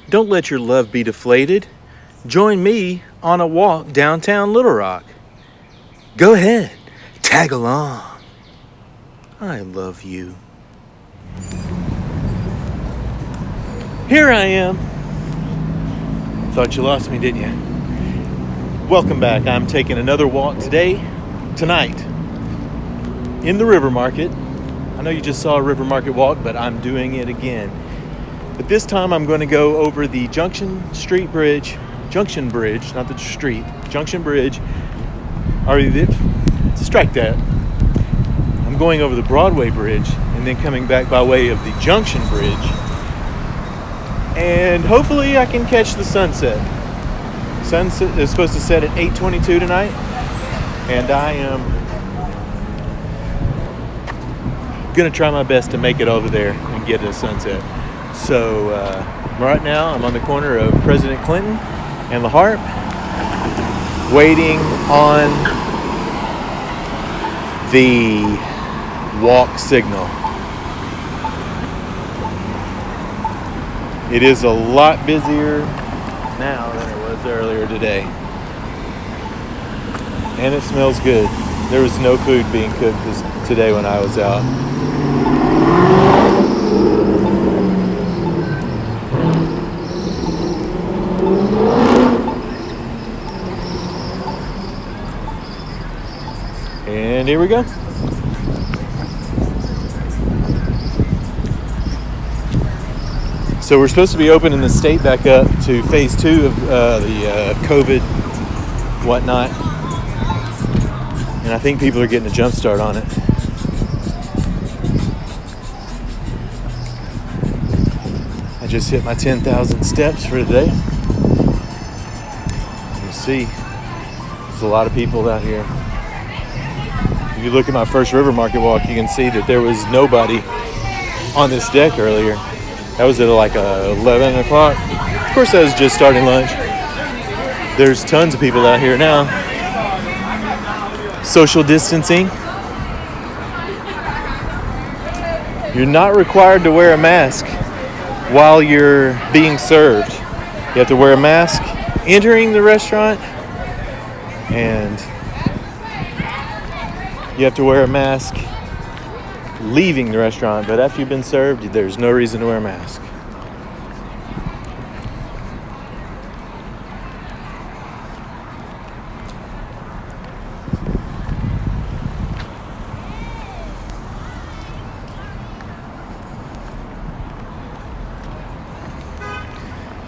Don't let your love be deflated. Join me on a walk downtown Little Rock. Go ahead, tag along. I love you. Here I am. Thought you lost me, didn't you? Welcome back. I'm taking another walk tonight, in the River Market. I know you just saw a River Market walk, but I'm doing it again. But this time I'm going to go over the Junction Bridge, not the street, Junction Bridge. Strike that. I'm going over the Broadway Bridge and then coming back by way of the Junction Bridge. And hopefully I can catch the sunset. Sunset is supposed to set at 8:22 tonight. And I am going to try my best to make it over there and get a sunset. So right now I'm on the corner of President Clinton and La Harpe, waiting on the walk signal. It is a lot busier now than it was earlier today. And it smells good. There was no food being cooked today when I was out. And here we go. So we're supposed to be opening the state back up to phase 2 of the COVID whatnot. And I think people are getting a jump start on it. I just hit my 10,000 steps for today. You see, there's a lot of people out here. If you look at my first River Market walk, you can see that there was nobody on this deck earlier. That was at like 11 o'clock. Of course, I was just starting lunch. There's tons of people out here now. Social distancing. You're not required to wear a mask while you're being served. You have to wear a mask entering the restaurant, and you have to wear a mask leaving the restaurant. But after you've been served, there's no reason to wear a mask.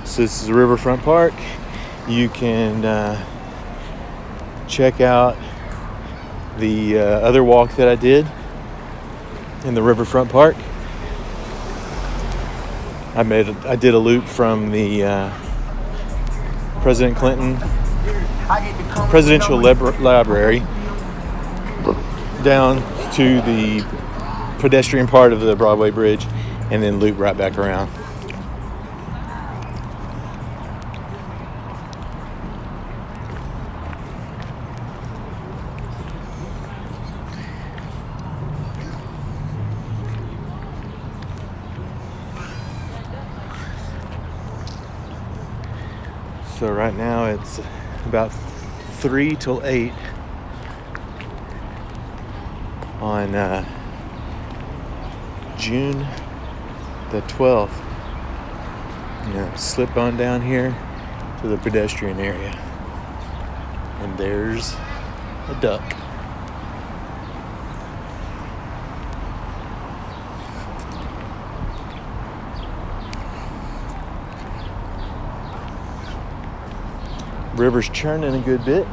So this is Riverfront Park. You can check out the other walk that I did in the Riverfront Park. I did a loop from the President Clinton Presidential Library down to the pedestrian part of the Broadway Bridge, and then loop right back around. So right now it's about 3 till 8 on June the 12th. Slip on down here to the pedestrian area. And there's a duck. River's churning a good bit.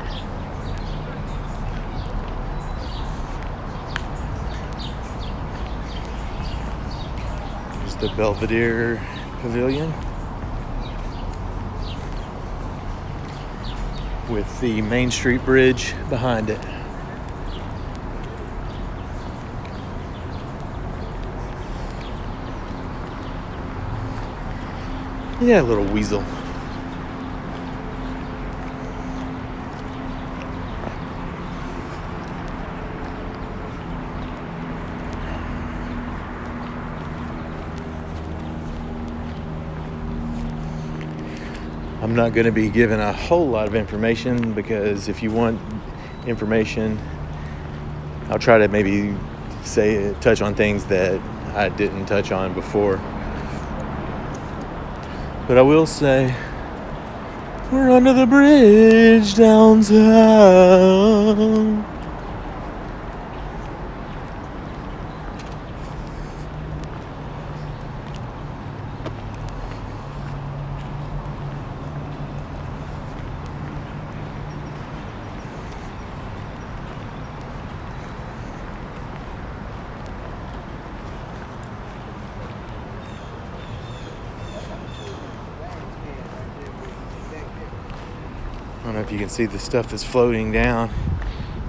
There's the Belvedere Pavilion with the Main Street Bridge behind it. Yeah, little weasel. I'm not going to be giving a whole lot of information, because if you want information, I'll try to maybe touch on things that I didn't touch on before. But I will say, we're under the bridge downtown. I don't know if you can see the stuff that's floating down.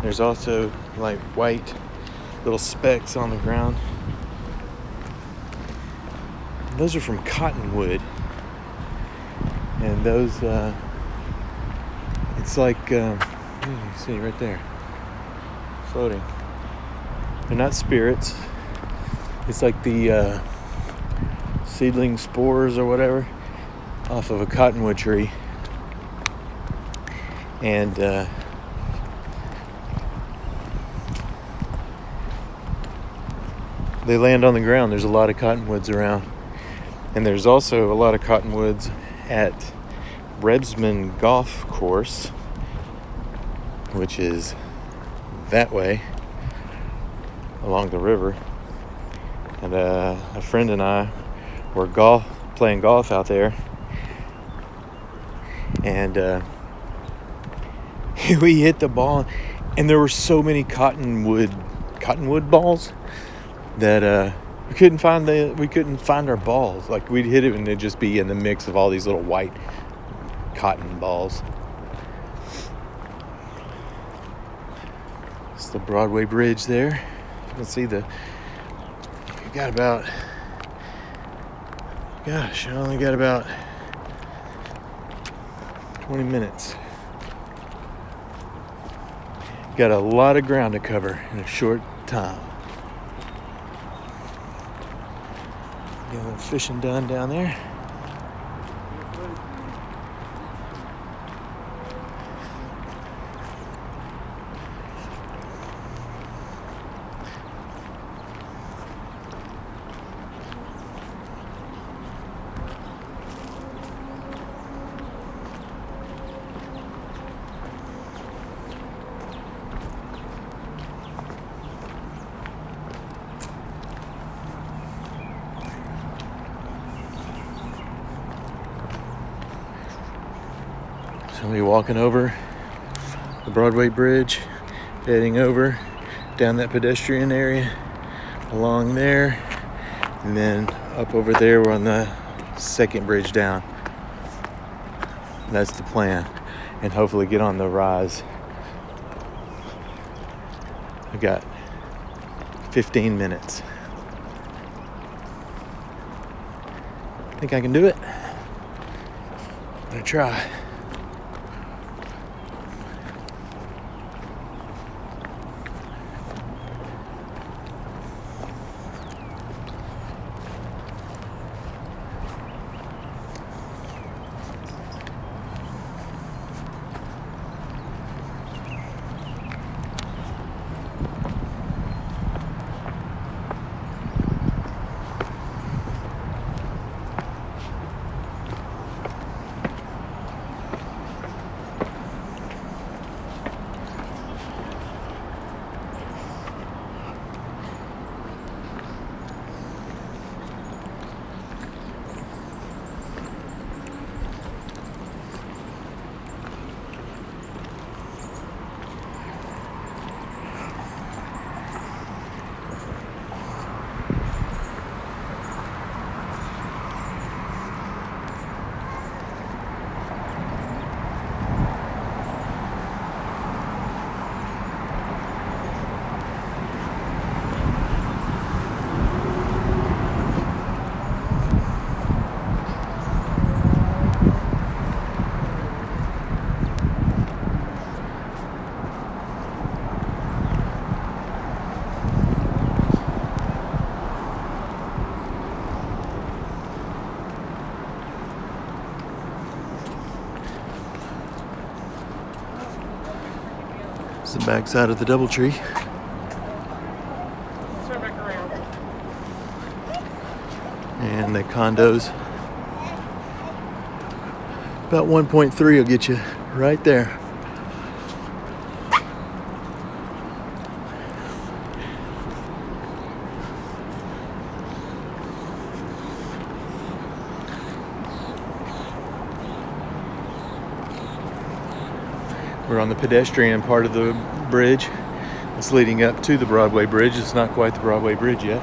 There's also like white little specks on the ground. Those are from cottonwood. And those, it's like, you can see right there, floating. They're not spirits. It's like the seedling spores or whatever off of a cottonwood tree. And they land on the ground. There's a lot of cottonwoods around. And there's also a lot of cottonwoods at Rebsman Golf Course, which is that way along the river. And a friend and I were playing golf out there. And we hit the ball, and there were so many cottonwood balls that we couldn't find our balls. Like, we'd hit it and it'd just be in the mix of all these little white cotton balls. It's the Broadway Bridge there. You can see I only got about 20 minutes. Got a lot of ground to cover in a short time. Get a little fishing done down there. So we're walking over the Broadway Bridge, heading over down that pedestrian area, along there, and then up over there. We're on the second bridge down. That's the plan, and hopefully get on the rise. I've got 15 minutes. I think I can do it. I'm gonna try. the backside of the DoubleTree. Turn back around. And the condos. About 1.3 will get you right there. We're on the pedestrian part of the bridge. It's leading up to the Broadway Bridge. It's not quite the Broadway Bridge yet.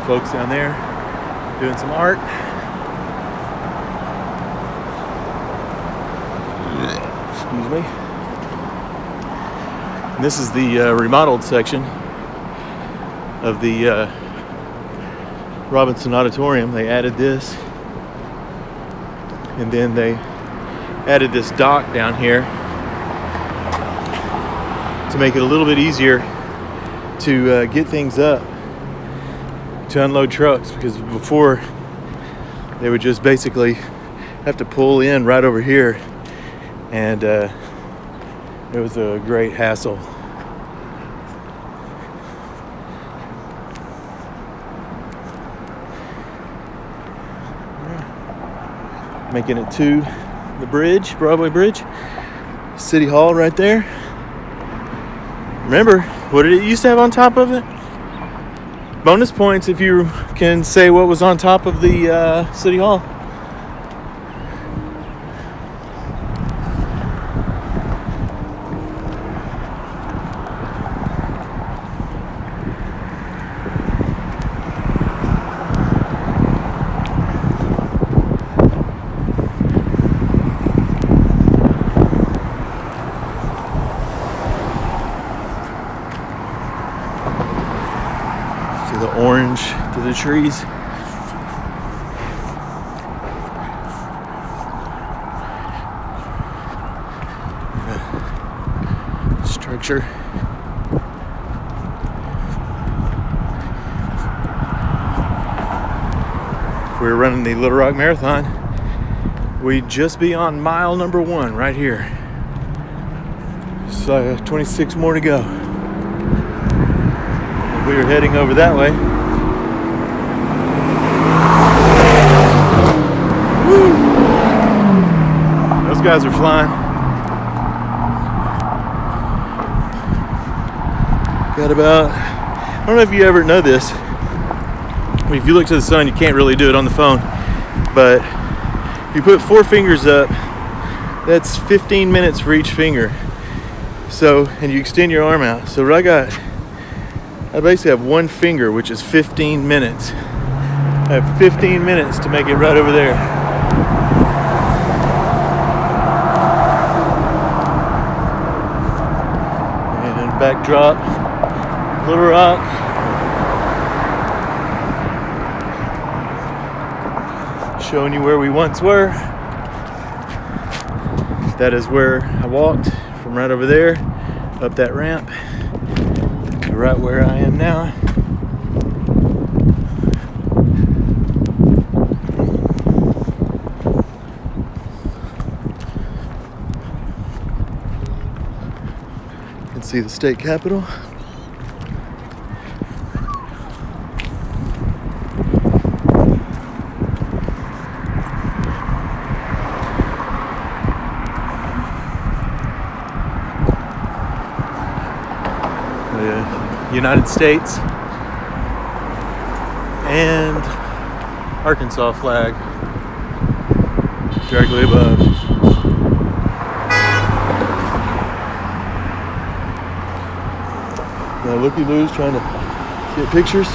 Folks down there doing some art. Excuse me. And this is the remodeled section of the Robinson Auditorium. They added this, and then they added this dock down here to make it a little bit easier to get things up, to unload trucks, because before they would just basically have to pull in right over here, and it was a great hassle. Making it to the bridge, Broadway Bridge, City Hall right there. Remember, what did it used to have on top of it? Bonus points if you can say what was on top of the City Hall. The orange to the trees. The structure. If we were running the Little Rock Marathon, we'd just be on mile number 1 right here. So 26 more to go. We were heading over that way. Woo! Those guys are flying. Got about, I don't know if you ever know this. I mean, if you look to the sun, you can't really do it on the phone. But if you put 4 fingers up, that's 15 minutes for each finger. So, and you extend your arm out. So what I basically have 1 finger, which is 15 minutes. I have 15 minutes to make it right over there. And backdrop, Little Rock. Showing you where we once were. That is where I walked, from right over there, up that ramp, right where I am now. You can see the state capitol. United States and Arkansas flag directly above. Now looky-loos trying to get pictures.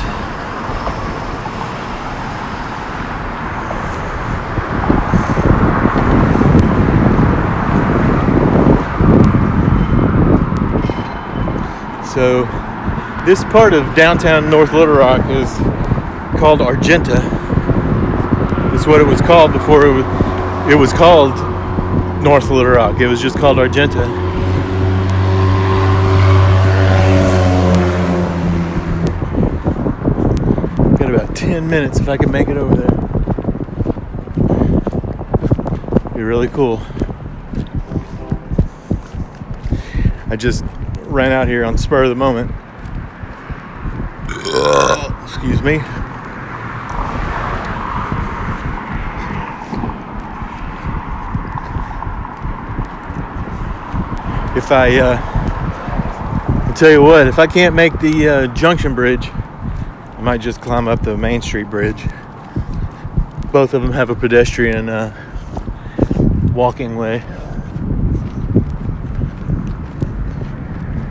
So this part of downtown North Little Rock is called Argenta. That's what it was called before it was called North Little Rock. It was just called Argenta. Got about 10 minutes if I can make it over there. Be really cool. I just ran out here on the spur of the moment. Excuse me. If I'll tell you what, if I can't make the Junction Bridge, I might just climb up the Main Street Bridge. Both of them have a pedestrian walking way.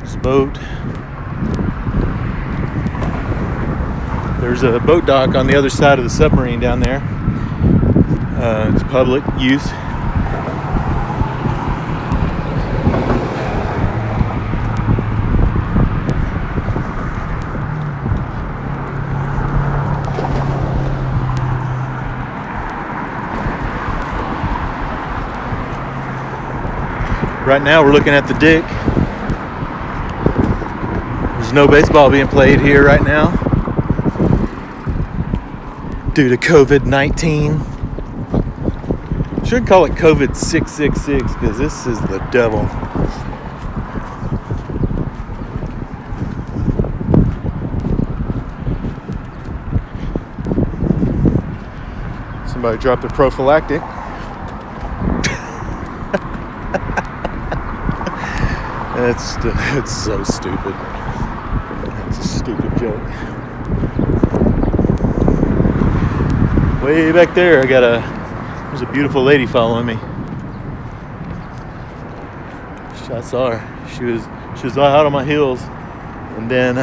This boat. There's a boat dock on the other side of the submarine down there. It's public use. Right now we're looking at the Dick. There's no baseball being played here right now due to COVID-19. Should call it COVID 666 because this is the devil. Somebody dropped a prophylactic. It's so stupid. It's a stupid joke. Way back there, there's a beautiful lady following me. I saw her. She was out on my heels, and then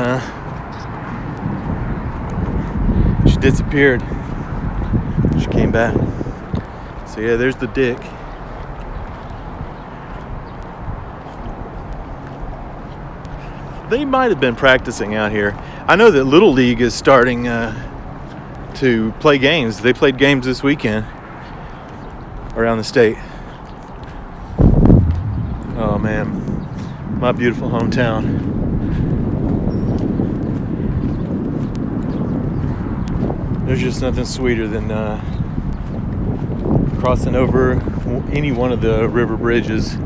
she disappeared. She came back. So yeah, there's the Dick. They might have been practicing out here. I know that Little League is starting to play games. They played games this weekend around the state. Oh man, my beautiful hometown. There's just nothing sweeter than crossing over any one of the river bridges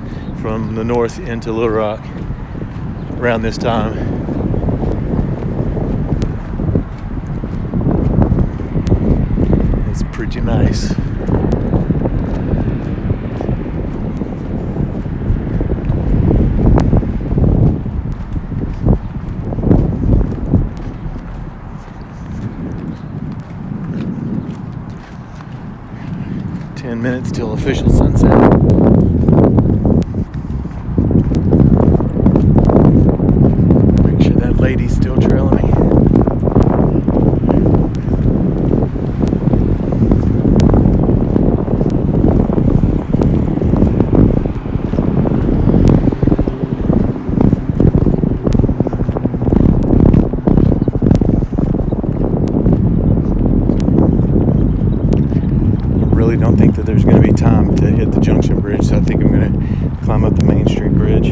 from the north into Little Rock around this time. It's pretty nice. Minutes till official sunset. Make sure that lady's still trailing me. Don't think that there's going to be time to hit the Junction Bridge, so I think I'm going to climb up the Main Street Bridge.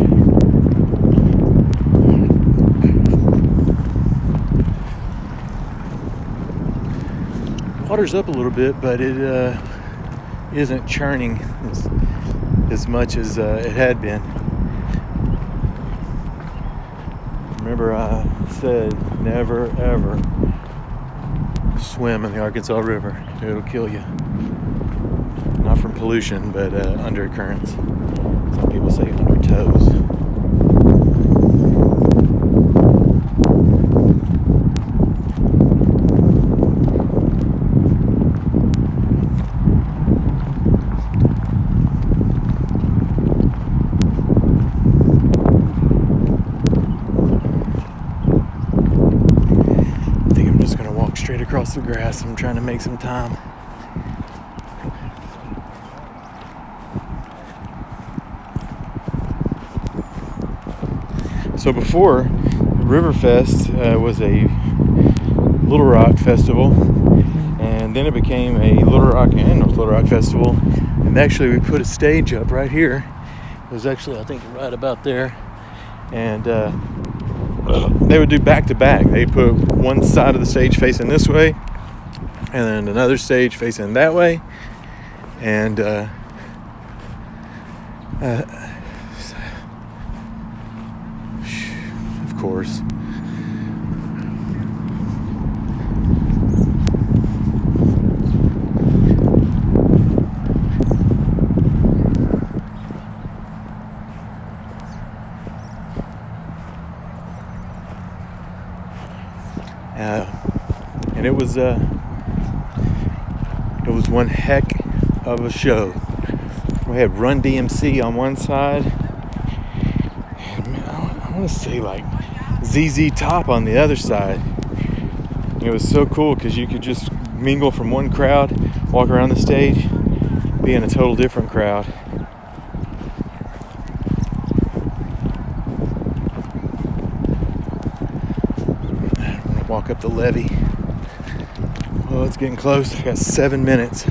Water's up a little bit, but it isn't churning as much as it had been. Remember, I said never ever swim in the Arkansas River. It'll kill you. Not from pollution, but undercurrents. Some people say undertows. I think I'm just going to walk straight across the grass. I'm trying to make some time. So before, Riverfest was a Little Rock festival, and then it became a Little Rock and North Little Rock festival. And actually, we put a stage up right here. It was actually, I think, right about there. And they would do back to back. They put one side of the stage facing this way, and then another stage facing that way. And of course, and it was one heck of a show. We had Run DMC on one side, and I want to say like ZZ Top on the other side. It was so cool because you could just mingle from one crowd, walk around the stage, be in a total different crowd. I'm gonna walk up the levee. Well, it's getting close. I got 7 minutes.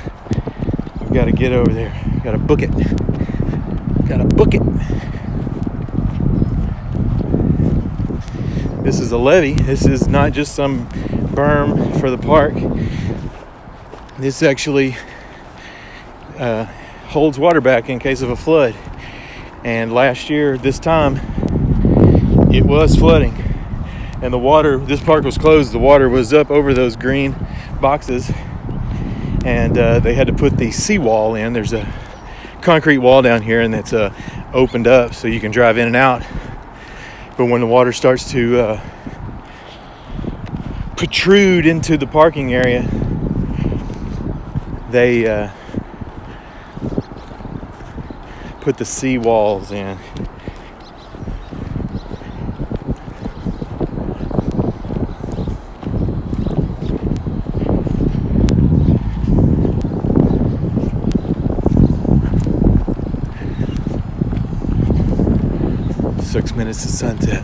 We've got to get over there. Got to book it. Got to book it. This is a levee. This is not just some berm for the park. This actually holds water back in case of a flood. And last year, this time, it was flooding. And the water, this park was closed. The water was up over those green boxes. And they had to put the seawall in. There's a concrete wall down here, and it's opened up so you can drive in and out. But when the water starts to protrude into the parking area, they put the seawalls in. Six minutes to sunset.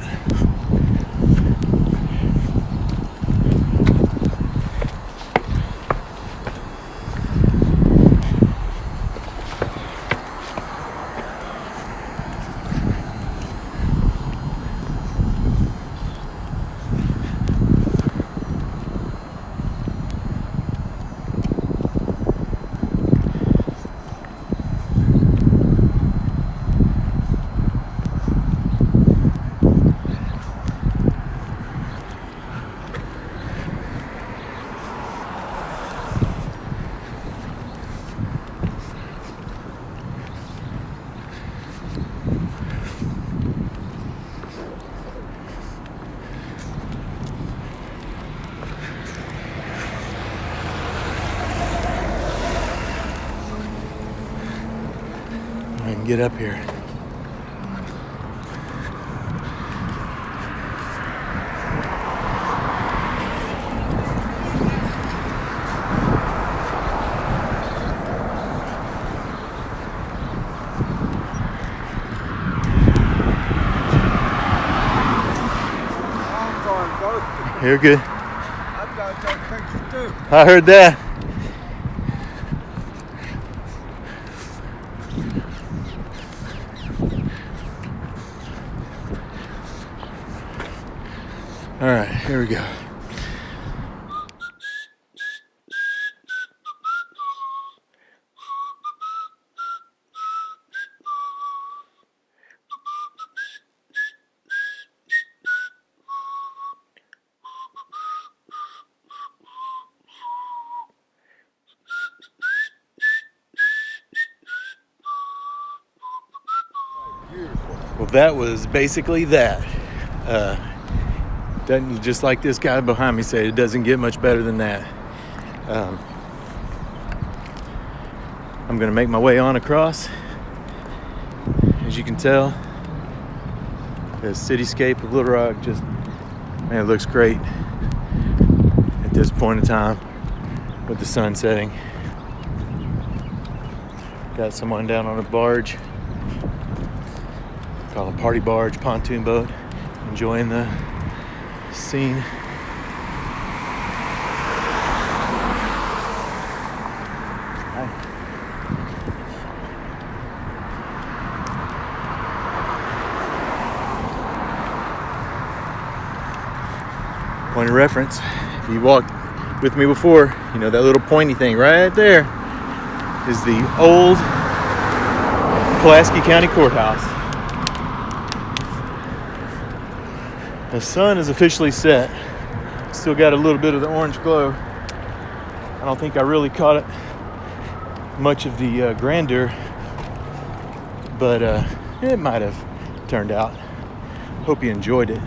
I can get up here. You're good. I've got to take pictures too. I heard that. All right, here we go. Well, that was basically that. Doesn't, just like this guy behind me said, it doesn't get much better than that. I'm gonna make my way on across. As you can tell, the cityscape of Little Rock just, man, it looks great at this point in time with the sun setting. Got someone down on a barge, called a party barge, pontoon boat, enjoying the scene. Point of reference, if you walked with me before, you know that little pointy thing right there is the old Pulaski County Courthouse. The sun is officially set. Still got a little bit of the orange glow. I don't think I really caught it much of the grandeur, but it might have turned out. Hope you enjoyed it.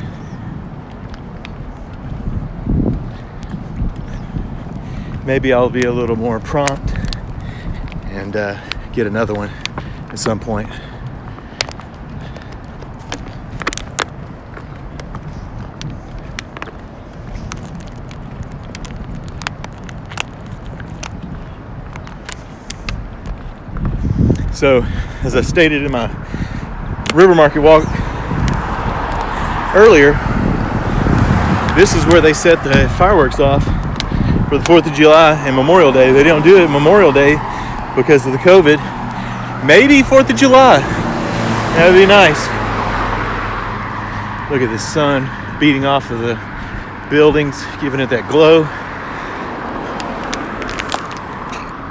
Maybe I'll be a little more prompt and get another one at some point. So, as I stated in my River Market walk earlier, this is where they set the fireworks off for the 4th of July and Memorial Day. They don't do it Memorial Day because of the COVID. Maybe 4th of July. That would be nice. Look at the sun beating off of the buildings, giving it that glow.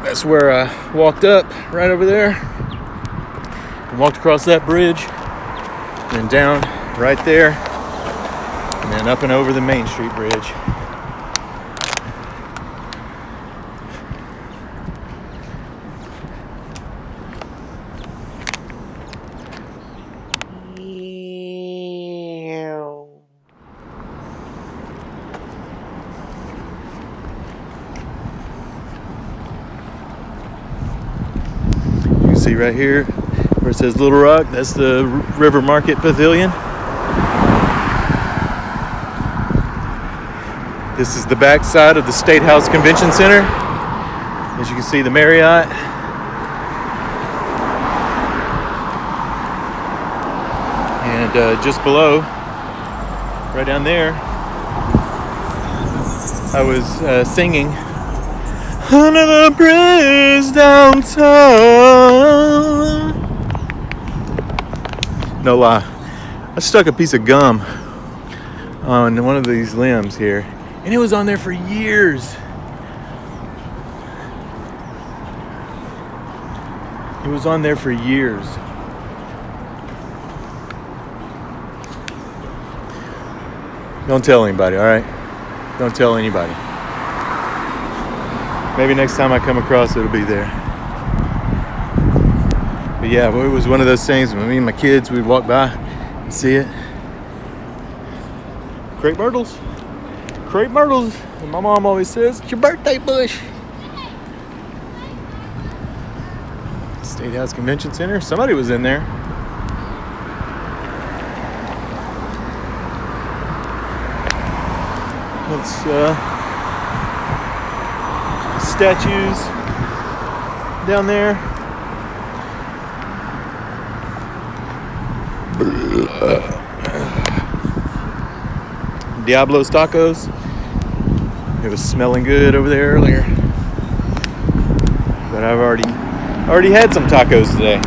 That's where I walked up, right over there. And walked across that bridge. And down right there. And then up and over the Main Street Bridge. See right here where it says Little Rock, that's the River Market Pavilion. This is the back side of the State House Convention Center. As you can see, the Marriott. And just below, right down there, I was singing under the bridge downtown. No lie, I stuck a piece of gum on one of these limbs here, and it was on there for years. It was on there for years. Don't tell anybody, all right? Don't tell anybody. Maybe next time I come across it, it'll be there. But yeah, it was one of those things when me and my kids, we'd walk by and see it. Crepe myrtles. Crepe myrtles. And my mom always says, it's your birthday bush. State House Convention Center. Somebody was in there. Let's statues down there. Diablo's Tacos. It was smelling good over there earlier, but I've already had some tacos today.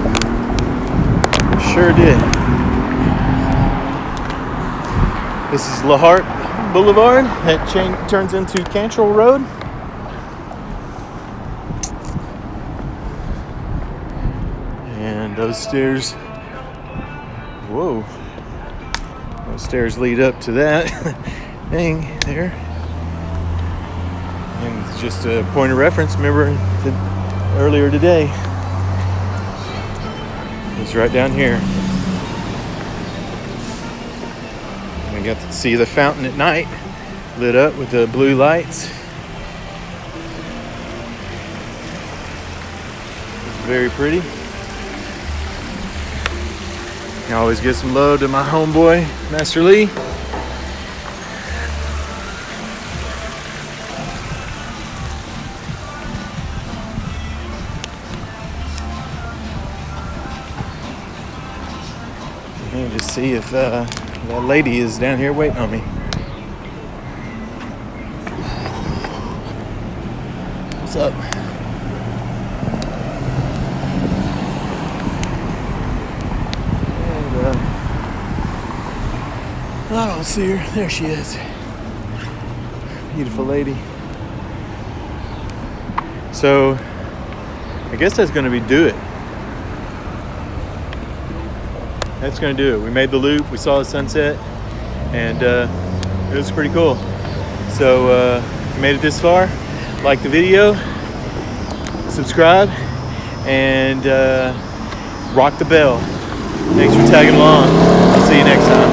Sure did. This is La Hart Boulevard. That turns into Cantrell Road. And those stairs, whoa, those stairs lead up to that thing there. And just a point of reference, remember that earlier today, it's right down here. We got to see the fountain at night, lit up with the blue lights. It's very pretty. I always give some love to my homeboy, Master Lee. Let me just see if that lady is down here waiting on me. What's up? And, I don't see her. There she is. Beautiful lady. So, I guess that's going to do it. That's going to do it. We made the loop. We saw the sunset. And it was pretty cool. So, if you made it this far, like the video, subscribe, and rock the bell. Thanks for tagging along. I'll see you next time.